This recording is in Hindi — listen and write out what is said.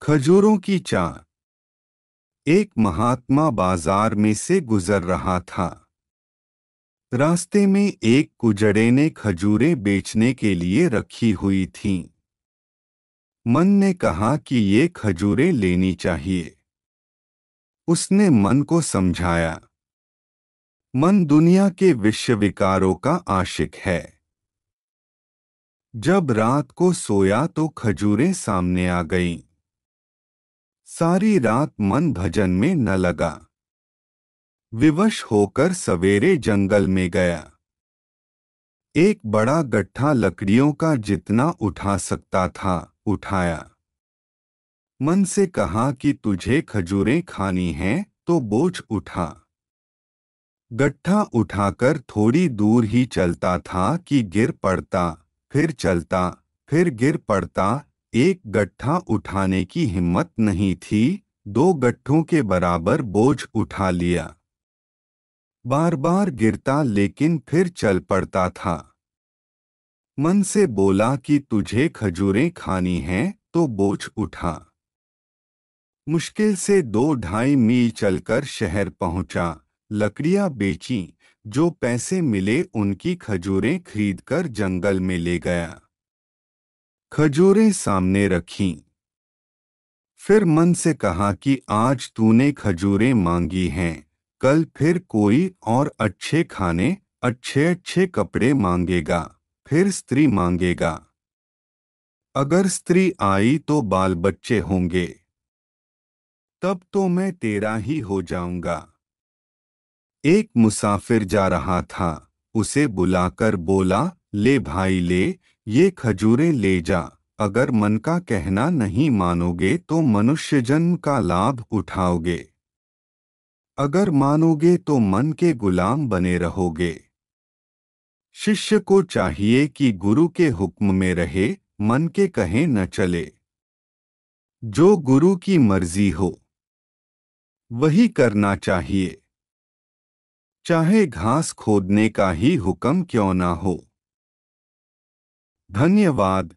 खजूरों की चाह। एक महात्मा बाजार में से गुजर रहा था। रास्ते में एक कुजड़े ने खजूरें बेचने के लिए रखी हुई थीं। मन ने कहा कि ये खजूरें लेनी चाहिए। उसने मन को समझाया। मन दुनिया के विषय विकारों का आशिक है। जब रात को सोया तो खजूरें सामने आ गईं। सारी रात मन भजन में न लगा। विवश होकर सवेरे जंगल में गया। एक बड़ा गट्ठा लकड़ियों का जितना उठा सकता था उठाया। मन से कहा कि तुझे खजूरें खानी हैं तो बोझ उठा। गट्ठा उठाकर थोड़ी दूर ही चलता था कि गिर पड़ता, फिर चलता, फिर गिर पड़ता। एक गट्ठा उठाने की हिम्मत नहीं थी, 2 गट्ठों के बराबर बोझ उठा लिया। बार बार गिरता लेकिन फिर चल पड़ता था। मन से बोला कि तुझे खजूरें खानी हैं तो बोझ उठा। मुश्किल से 2-2.5 मील चलकर शहर पहुंचा। लकड़ियां बेचीं, जो पैसे मिले उनकी खजूरें खरीदकर जंगल में ले गया। खजूरें सामने रखीं। फिर मन से कहा कि आज तूने खजूरें मांगी हैं, कल फिर कोई और अच्छे खाने, अच्छे अच्छे कपड़े मांगेगा, फिर स्त्री मांगेगा। अगर स्त्री आई तो बाल बच्चे होंगे, तब तो मैं तेरा ही हो जाऊंगा। एक मुसाफिर जा रहा था, उसे बुलाकर बोला, ले भाई ले, ये खजूरें ले जा। अगर मन का कहना नहीं मानोगे तो मनुष्य जन्म का लाभ उठाओगे। अगर मानोगे तो मन के गुलाम बने रहोगे। शिष्य को चाहिए कि गुरु के हुक्म में रहे, मन के कहे न चले। जो गुरु की मर्जी हो वही करना चाहिए, चाहे घास खोदने का ही हुक्म क्यों ना हो। धन्यवाद।